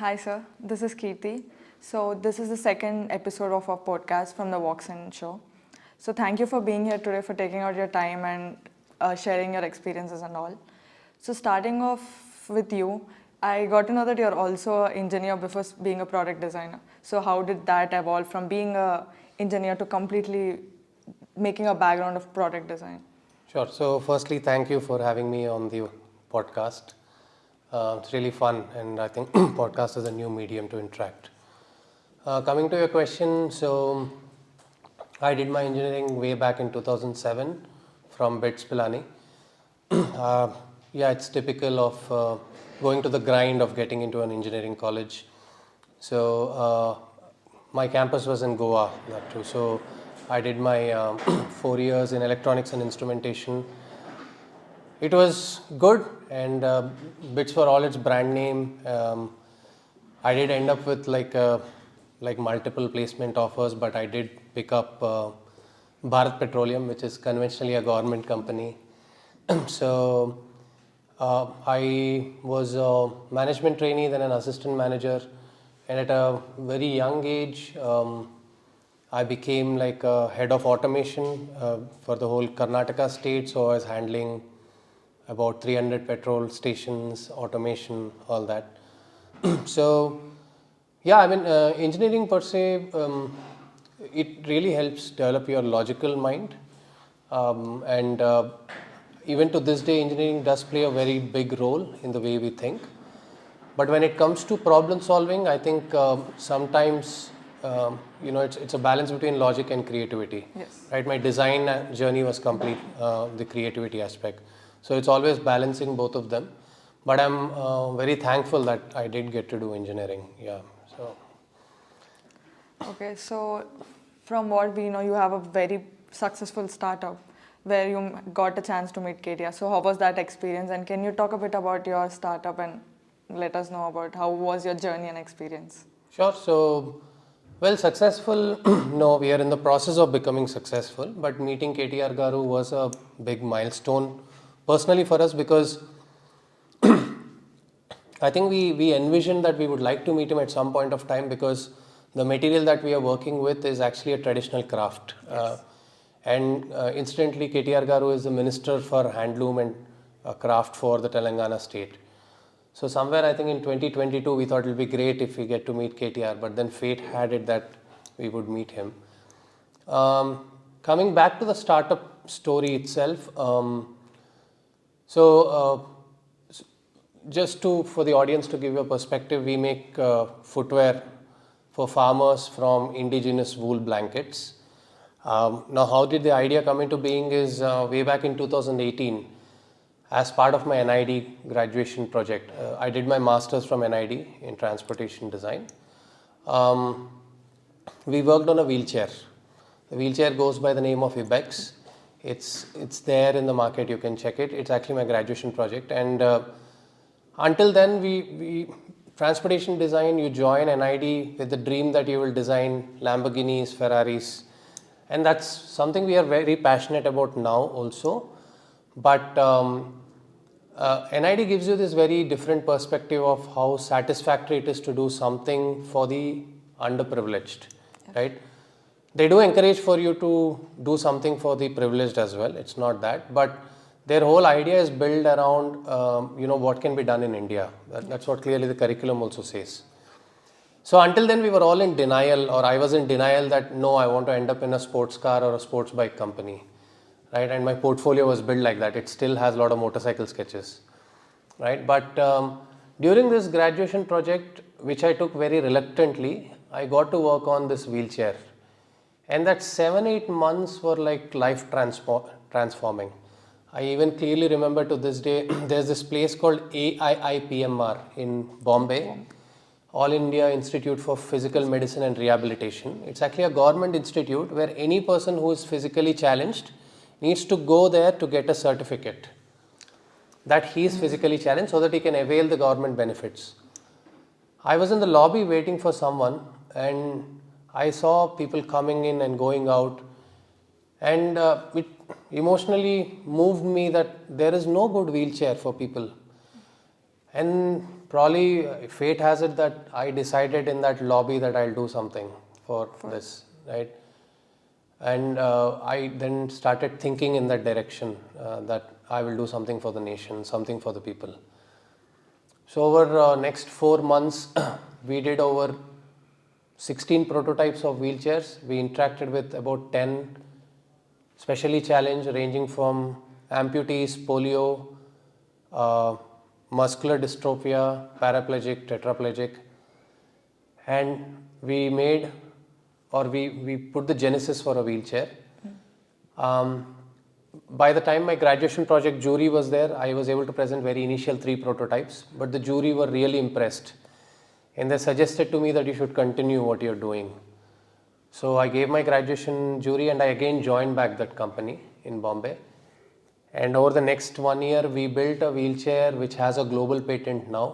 Hi, sir. This is Kirti. So, this is the second episode of our podcast from the Woxsen show. So, thank you for being here today, for taking out your time and sharing your experiences and all. So, starting off with you, I got to know that you're also an engineer before being a product designer. So, how did that evolve from being an engineer to completely making a background of product design? Sure. So, firstly, thank you for having me on the podcast. It's really fun, and I think podcast is a new medium to interact. Coming to your question, so I did my engineering way back in 2007 from BITS Pilani. Yeah, it's typical of going to the grind of getting into an engineering college. So my campus was in Goa, that too. So I did my 4 years in electronics and instrumentation. It was good, and BITS for all its brand name. I did end up with like multiple placement offers, but I did pick up Bharat Petroleum, which is conventionally a government company. So I was a management trainee, then an assistant manager, and at a very young age, I became like a head of automation for the whole Karnataka state. So I was handling about 300 petrol stations, automation, all that. So yeah, I mean, engineering per se, it really helps develop your logical mind, and even to this day, engineering does play a very big role in the way we think. But when it comes to problem solving, I think sometimes it's a balance between logic and creativity. Yes. Right, my design journey was complete the creativity aspect, so it's always balancing both of them. But I'm very thankful that I did get to do engineering. Yeah. So. Okay, so from what we know, you have a very successful startup where you got a chance to meet KTR. So how was that experience? And can you talk a bit about your startup and let us know about how was your journey and experience? Sure. So, well, successful. No, we are in the process of becoming successful. But meeting KTR Garu was a big milestone personally for us, because I think we envisioned that we would like to meet him at some point of time, because the material that we are working with is actually a traditional craft. Yes. And incidentally, KTR Garu is the Minister for Handloom and Craft for the Telangana state. So somewhere I think in 2022 we thought it would be great if we get to meet KTR, but then fate had it that we would meet him. Coming back to the startup story itself, just for the audience to give you a perspective, we make footwear for farmers from indigenous wool blankets. Now, how did the idea come into being is way back in 2018, as part of my NID graduation project. I did my master's from NID in transportation design. We worked on a wheelchair. The wheelchair goes by the name of Ibex. It's there in the market, you can check it. It's actually my graduation project. And until then, we transportation design, you join NID with the dream that you will design Lamborghinis, Ferraris. And that's something we are very passionate about now also. But NID gives you this very different perspective of how satisfactory it is to do something for the underprivileged, right? They do encourage for you to do something for the privileged as well. It's not that, but their whole idea is built around, what can be done in India. That's what clearly the curriculum also says. So until then, we were all in denial, or I was in denial that no, I want to end up in a sports car or a sports bike company. Right, and my portfolio was built like that. It still has a lot of motorcycle sketches, right? But during this graduation project, which I took very reluctantly, I got to work on this wheelchair, and that 7-8 months were like life transforming. I even clearly remember to this day. There's this place called AIIPMR in Bombay, All India Institute for Physical Medicine and Rehabilitation. It's actually a government institute where any person who is physically challenged needs to go there to get a certificate that he is physically challenged, so that he can avail the government benefits. I was in the lobby waiting for someone, and I saw people coming in and going out, and it emotionally moved me that there is no good wheelchair for people. And probably fate has it that I decided in that lobby that I'll do something for this, right? And I then started thinking in that direction that I will do something for the nation, something for the people. So over next 4 months, we did over 16 prototypes of wheelchairs. We interacted with about 10 specially challenged, ranging from amputees, polio, muscular dystrophia, paraplegic, tetraplegic, and we made, or we put the genesis for a wheelchair. By the time my graduation project jury was there, I was able to present very initial 3 prototypes, but the jury were really impressed, and they suggested to me that you should continue what you're doing. So I gave my graduation jury, and I again joined back that company in Bombay. And over the next 1 year, we built a wheelchair which has a global patent now.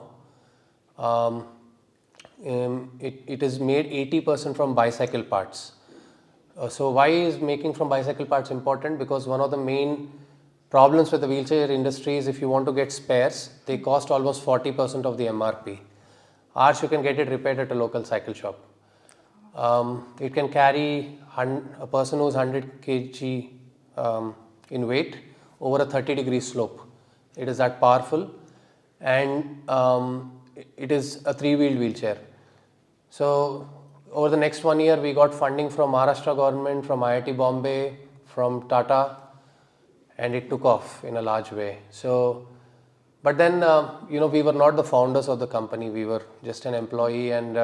It is made 80% from bicycle parts. So why is making from bicycle parts important? Because one of the main problems with the wheelchair industry is if you want to get spares, they cost almost 40% of the MRP. Ours, you can get it repaired at a local cycle shop. It can carry a person who's 100 kg in weight over a 30-degree slope. It is that powerful, and it is a 3-wheeled wheelchair. So over the next 1 year, we got funding from Maharashtra government, from IIT Bombay, from Tata, and it took off in a large way. So, but then, we were not the founders of the company. We were just an employee, and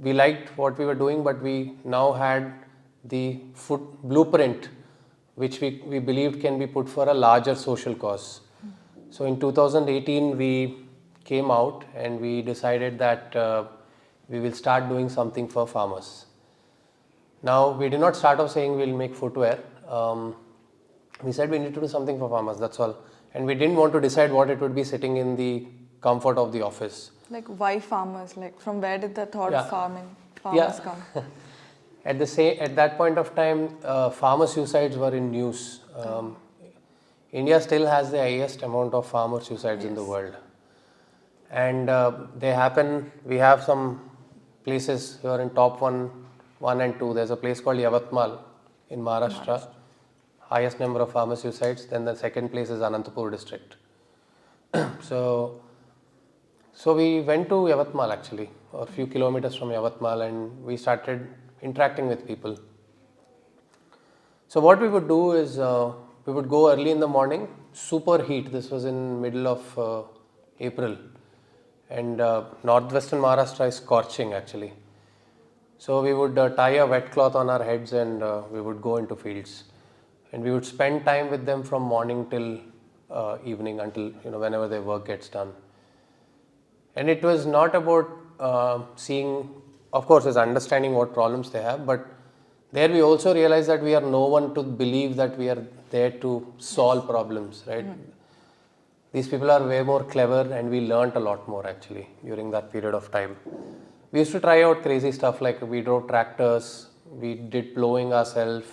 we liked what we were doing, but we now had the blueprint which we believed can be put for a larger social cause. So in 2018, we came out and we decided that we will start doing something for farmers. Now, we did not start off saying we'll make footwear. We said we need to do something for farmers, that's all. And we didn't want to decide what it would be sitting in the comfort of the office. Like, why farmers? Like, from where did the thought of farmers come? At that point of time, farmer suicides were in news. India still has the highest amount of farmer suicides in the world. And they happen, we have some places here in top 1 and 2. There's a place called Yavatmal in Maharashtra, highest number of farmer suicides. Then the second place is Anantapur district. So we went to Yavatmal actually, or a few kilometers from Yavatmal, and we started interacting with people. So what we would do is we would go early in the morning, super heat. This was in middle of April, and northwestern Maharashtra is scorching actually. So we would tie a wet cloth on our heads, and we would go into fields, and we would spend time with them from morning till evening, until whenever their work gets done. And it was not about seeing, of course, is understanding what problems they have, but there we also realize that we are no one to believe that we are there to solve problems, right? These people are way more clever, and we learnt a lot more actually during that period of time. We used to try out crazy stuff, like we drove tractors, we did plowing ourselves.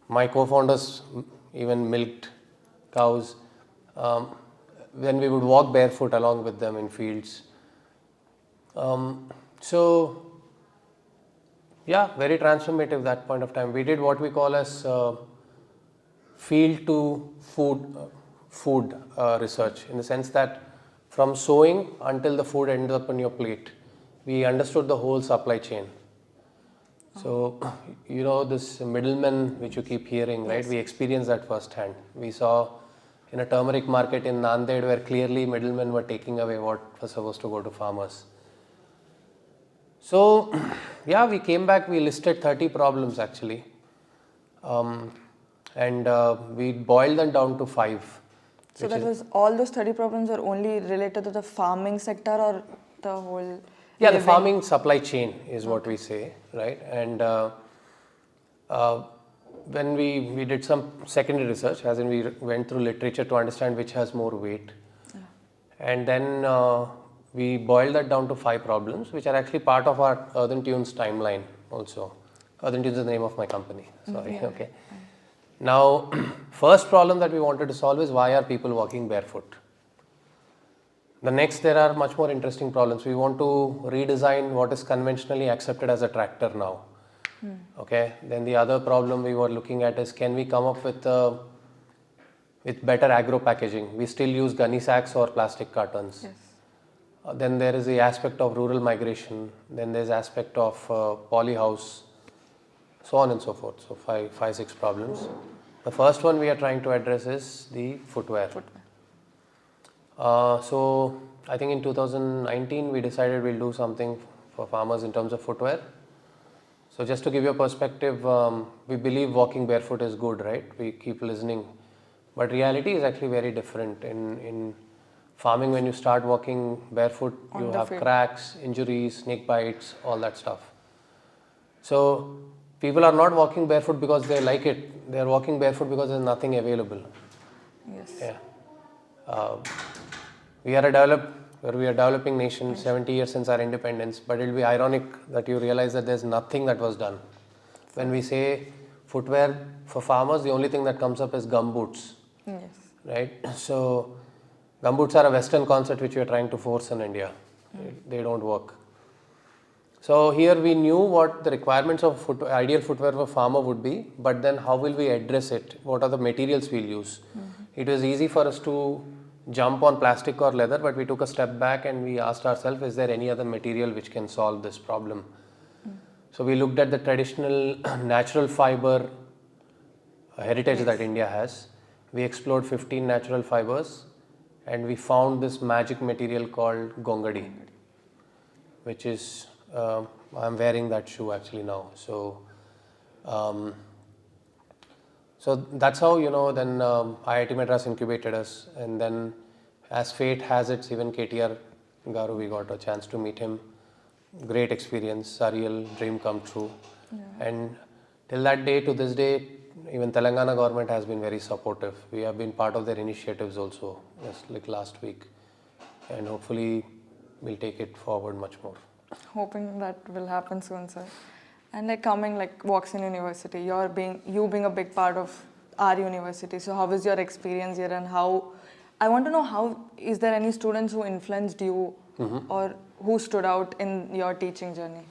My co-founders even milked cows. Then we would walk barefoot along with them in fields. So, yeah, very transformative that point of time. We did what we call as field to food research, in the sense that from sowing until the food ends up on your plate, we understood the whole supply chain. So, this middleman which you keep hearing, right? We experienced that firsthand. We saw in a turmeric market in Nanded where clearly middlemen were taking away what was supposed to go to farmers. So, yeah, we came back, we listed 30 problems actually. And we boiled them down to 5. So that was all those 30 problems are only related to the farming sector, or the whole? Yeah, the farming supply chain is what we say, right? And when we did some secondary research, as in we went through literature to understand which has more weight. And then we boiled that down to 5 problems, which are actually part of our Earthen Tunes timeline also. Earthen Tunes is the name of my company, sorry, okay. Now, first problem that we wanted to solve is, why are people walking barefoot? The next, there are much more interesting problems. We want to redesign what is conventionally accepted as a tractor now. Okay. Then the other problem we were looking at is, can we come up with better agro packaging? We still use gunny sacks or plastic cartons. Yes. Then there is the aspect of rural migration. Then there's aspect of polyhouse, so on and so forth. So five, six problems. The first one we are trying to address is the footwear. So I think in 2019 we decided we'll do something for farmers in terms of footwear. So just to give you a perspective, we believe walking barefoot is good, right? We keep listening. But reality is actually very different. In farming, when you start walking barefoot, you have cracks, injuries, snake bites, all that stuff. So people are not walking barefoot because they like it. They are walking barefoot because there's nothing available. Yes. Yeah. We are a developing nation, 70 years since our independence, but it will be ironic that you realize that there's nothing that was done. When we say footwear for farmers, the only thing that comes up is gumboots. Yes. Right? So gumboots are a Western concept which we are trying to force in India. They don't work. So here we knew what the requirements of ideal footwear for farmer would be, but then how will we address it? What are the materials we'll use? It was easy for us to jump on plastic or leather, but we took a step back and we asked ourselves, is there any other material which can solve this problem? So we looked at the traditional natural fiber heritage that India has. We explored 15 natural fibers and we found this magic material called gongadi, which is, I'm wearing that shoe actually now. So that's how, then IIT Madras incubated us, and then as fate has it, even KTR Garu, we got a chance to meet him. Great experience, surreal, dream come true. Yeah. And till that day, to this day, even Telangana government has been very supportive. We have been part of their initiatives also, just like last week. And hopefully, we'll take it forward much more. Hoping that will happen soon, sir. And coming Woxsen University, you being a big part of our university. So how was your experience here, and I want to know how, is there any students who influenced you or who stood out in your teaching journey?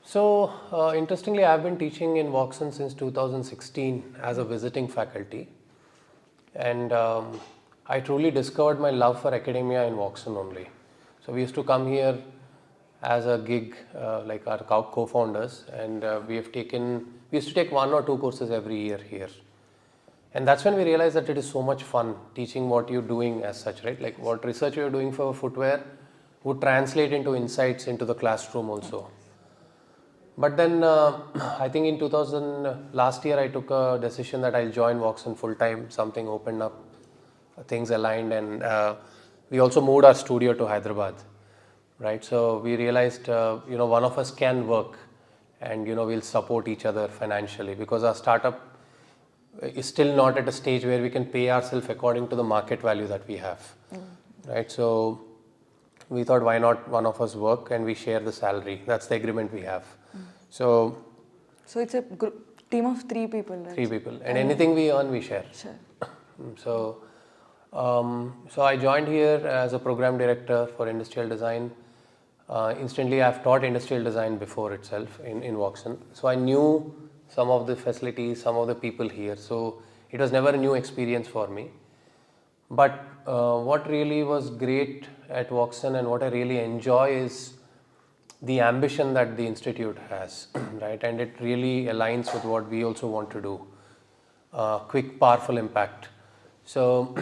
So interestingly, I've been teaching in Woxsen since 2016 as a visiting faculty, and I truly discovered my love for academia in Woxsen only. So we used to come here as a gig, like our co-founders, and we used to take 1 or 2 courses every year here. And that's when we realized that it is so much fun teaching what you're doing as such, right? Like what research you're doing for footwear would translate into insights into the classroom also. But then I think in last year I took a decision that I'll join Woxsen full time. Something opened up, things aligned, and we also moved our studio to Hyderabad. Right, so we realized, one of us can work, and we'll support each other financially, because our startup is still not at a stage where we can pay ourselves according to the market value that we have. Right, so we thought, why not one of us work and we share the salary? That's the agreement we have. So it's a team of 3 people, right? 3 people, and anything we earn, we share. Sure. So I joined here as a program director for industrial design. Instantly, I've taught industrial design before itself in Woxsen. So I knew some of the facilities, some of the people here. So it was never a new experience for me. But what really was great at Woxsen and what I really enjoy is the ambition that the institute has, right? And it really aligns with what we also want to do. Quick, powerful impact. So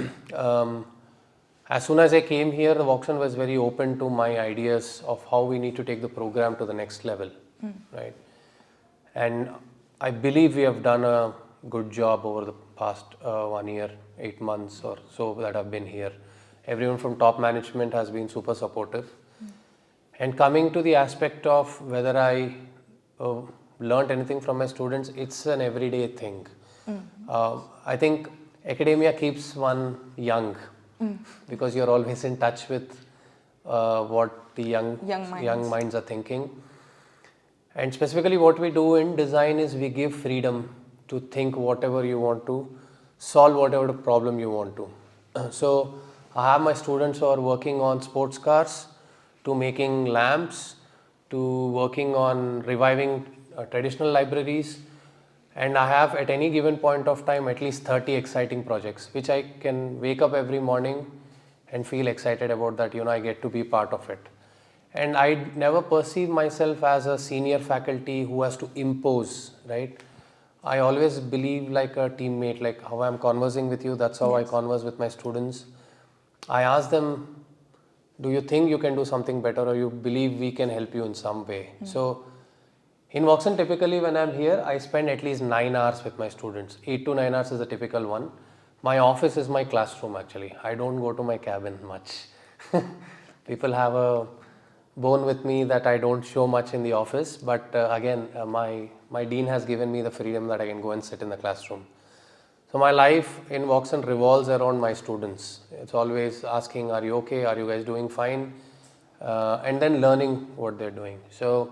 as soon as I came here, the Woxsen was very open to my ideas of how we need to take the program to the next level, right? And I believe we have done a good job over the past 1 year, 8 months or so that I've been here. Everyone from top management has been super supportive. And coming to the aspect of whether I learned anything from my students, it's an everyday thing. I think academia keeps one young, because you're always in touch with what the young minds are thinking. And specifically what we do in design is we give freedom to think whatever you want to, solve whatever problem you want to. So I have my students who are working on sports cars, to making lamps, to working on reviving traditional libraries, and I have at any given point of time at least 30 exciting projects which I can wake up every morning and feel excited about that, I get to be part of it. And I never perceive myself as a senior faculty who has to impose, right? I always believe like a teammate, like how I'm conversing with you, that's how I converse with my students. I ask them, do you think you can do something better, or you believe we can help you in some way? So in Woxsen, typically when I'm here, I spend at least 9 hours with my students. 8 to 9 hours is a typical one. My office is my classroom actually. I don't go to my cabin much. People have a bone with me that I don't show much in the office, but again, my dean has given me the freedom that I can go and sit in the classroom. So my life in Woxsen revolves around my students. It's always asking, are you okay? Are you guys doing fine? And then learning what they're doing. So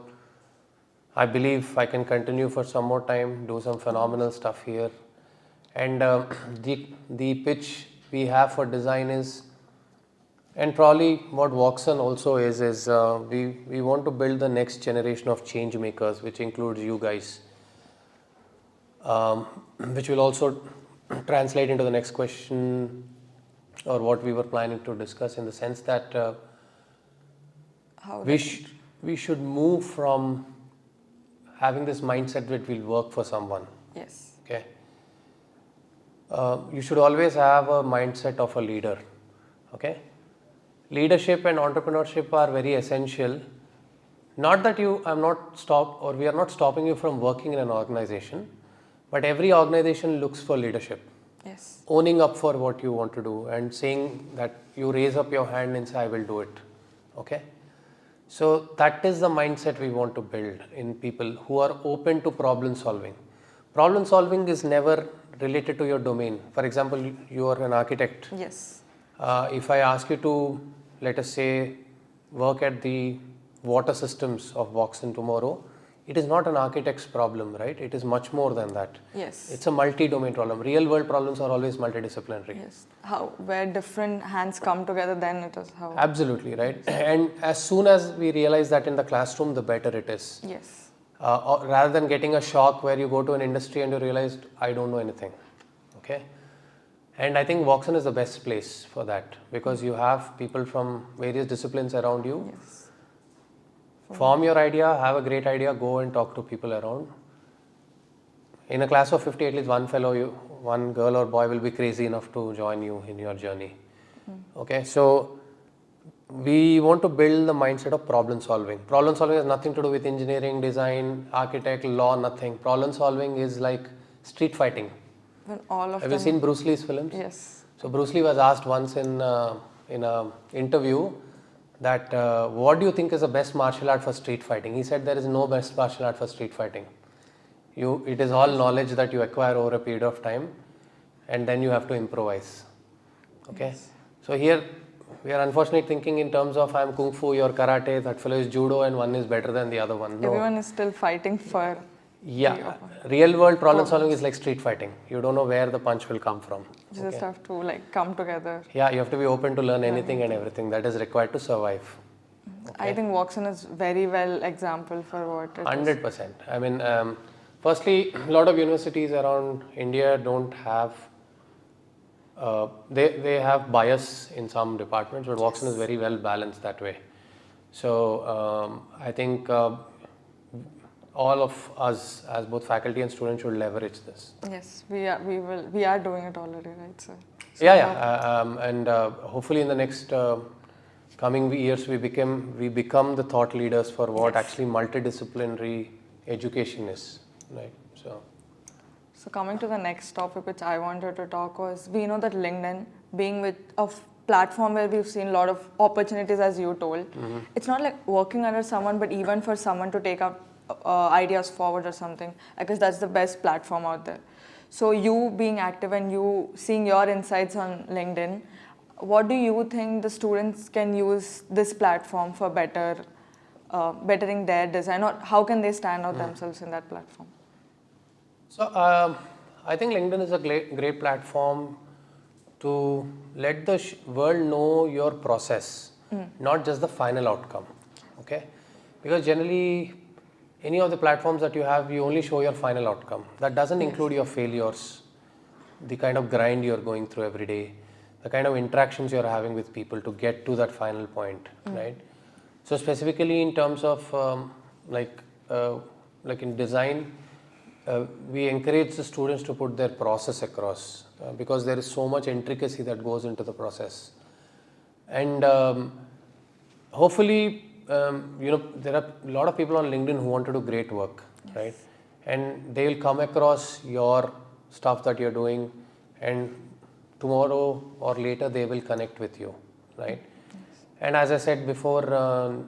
I believe I can continue for some more time, do some phenomenal stuff here. And the pitch we have for design is, and probably what Woxsen also is we want to build the next generation of change makers, which includes you guys, which will also translate into the next question, or what we were planning to discuss, in the sense that we should move from having this mindset that we'll work for someone. Yes. Okay. You should always have a mindset of a leader. Okay. Leadership and entrepreneurship are very essential. Not that we are not stopping you from working in an organization, but every organization looks for leadership. Yes. Owning up for what you want to do and saying that you raise up your hand and say, I will do it. Okay. So that is the mindset we want to build in people who are open to problem solving. Problem solving is never related to your domain. For example, you are an architect. Yes. If I ask you to, let us say, work at the water systems of Woxsen tomorrow, it is not an architect's problem, right? It is much more than that. Yes. It's a multi-domain problem. Real world problems are always multidisciplinary. Yes. Where different hands come together, then it is how. Absolutely, right? And as soon as we realize that in the classroom, the better it is. Yes. Rather than getting a shock where you go to an industry and you realize, I don't know anything. Okay. And I think Woxsen is the best place for that, because you have people from various disciplines around you. Yes. Form your idea, have a great idea, go and talk to people around. In a class of 50, at least one girl or boy will be crazy enough to join you in your journey. Okay, so we want to build the mindset of problem solving. Problem solving has nothing to do with engineering, design, architect, law, nothing. Problem solving is like street fighting. Have you seen Bruce Lee's films? Yes. So Bruce Lee was asked once in an interview that what do you think is the best martial art for street fighting? He said there is no best martial art for street fighting. It is all knowledge that you acquire over a period of time, and then you have to improvise. Okay. Yes. So here we are unfortunately thinking in terms of I am kung fu, you're karate, that fellow is judo, and one is better than the other one. No. Everyone is still fighting for. Yeah, real world problem solving is like street fighting. You don't know where the punch will come from. You just have to like come together. Yeah, you have to be open to learn anything and everything that is required to survive. Okay. I think Woxsen is very well example for what it 100%. is. I mean, firstly, a lot of universities around India don't have, they have bias in some departments, but Woxsen is very well balanced that way. So I think all of us as both faculty and students should leverage this. Yes, we are doing it already, right, sir? So and hopefully in the next coming years we become the thought leaders for what actually multidisciplinary education is, right? So coming to the next topic which I wanted to talk was, we know that LinkedIn, being with a platform where we've seen a lot of opportunities, as you told, it's not like working under someone, but even for someone to take up ideas forward or something, I guess that's the best platform out there. So you being active and you seeing your insights on LinkedIn, what do you think the students can use this platform for bettering their design, or how can they stand out themselves in that platform? So I think LinkedIn is a great platform to let the world know your process, not just the final outcome. Okay, because generally any of the platforms that you have, you only show your final outcome. That doesn't include your failures, the kind of grind you're going through every day, the kind of interactions you're having with people to get to that final point, right? So specifically in terms of like in design, we encourage the students to put their process across because there is so much intricacy that goes into the process. And hopefully, there are a lot of people on LinkedIn who want to do great work, right? And they will come across your stuff that you're doing, and tomorrow or later they will connect with you, right? And as I said before,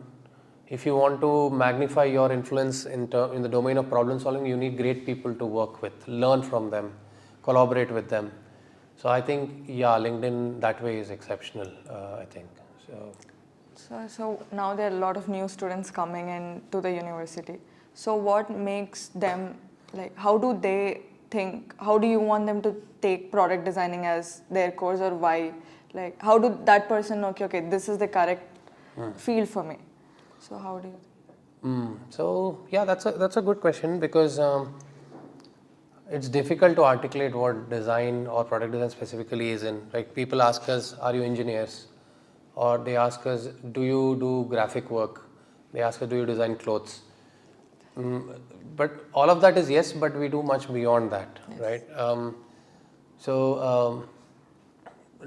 if you want to magnify your influence in the domain of problem solving, you need great people to work with, learn from them, collaborate with them. So I think, LinkedIn that way is exceptional, I think. So now there are a lot of new students coming into the university. So what makes them, like, how do they think, how do you want them to take product designing as their course, or why? Like, how do that person know, okay, this is the correct field for me? So how do you? So that's a good question, because it's difficult to articulate what design or product design specifically is in. Like, people ask us, are you engineers? Or they ask us, do you do graphic work? They ask us, do you design clothes? But all of that is yes, but we do much beyond that, right?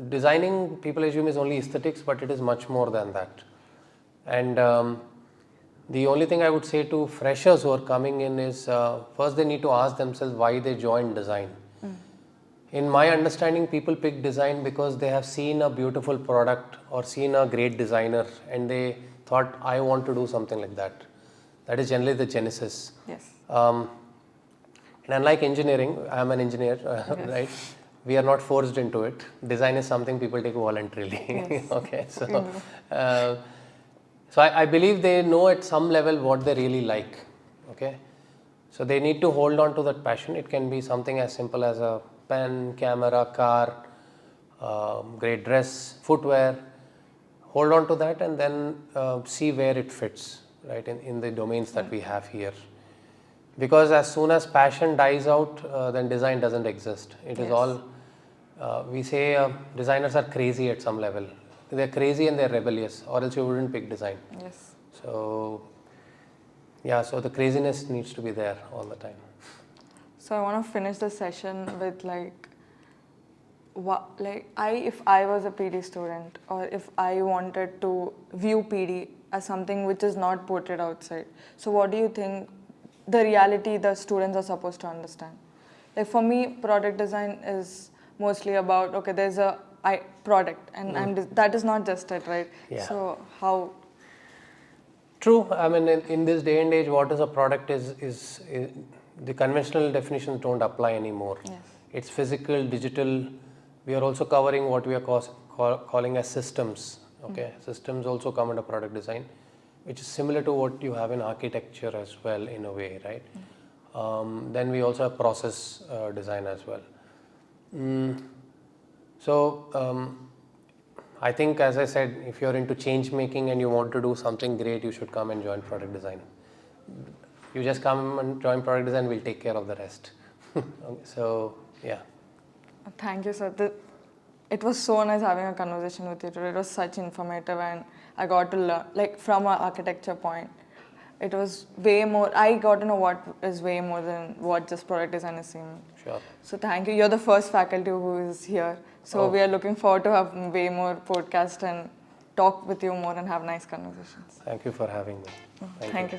Designing, people assume, is only aesthetics, but it is much more than that. And the only thing I would say to freshers who are coming in is, first they need to ask themselves why they joined design. In my understanding, people pick design because they have seen a beautiful product or seen a great designer and they thought, I want to do something like that. That is generally the genesis. Yes. And unlike engineering, I am an engineer, right? We are not forced into it. Design is something people take voluntarily. Yes. Okay, so I believe they know at some level what they really like. Okay, so they need to hold on to that passion. It can be something as simple as a pen, camera, car, great dress, footwear. Hold on to that and then see where it fits, right, in the domains that we have here. Because as soon as passion dies out, then design doesn't exist. It is all, we say designers are crazy at some level. They're crazy and they're rebellious, or else you wouldn't pick design. Yes. So, so the craziness needs to be there all the time. So I want to finish the session with if I was a PD student, or if I wanted to view PD as something which is not portrayed outside. So what do you think the reality the students are supposed to understand? Like, for me, product design is mostly about, okay, there's a product and that is not just it, right? Yeah. So how? True. I mean, in this day and age, what is a product is the conventional definitions don't apply anymore. Yes. It's physical, digital. We are also covering what we are calling as systems. Okay, systems also come under product design, which is similar to what you have in architecture as well, in a way, right? Then we also have process design as well. I think, as I said, if you're into change making and you want to do something great, you should come and join product design. You just come and join product design, we'll take care of the rest. So, yeah. Thank you, sir. It was so nice having a conversation with you today. It was such informative, and I got to learn, like, from an architecture point. It was way more, I got to know what is way more than what just product design is seeming. Sure. So thank you. You're the first faculty who is here. So we are looking forward to have way more podcasts and talk with you more and have nice conversations. Thank you for having me. Thank you.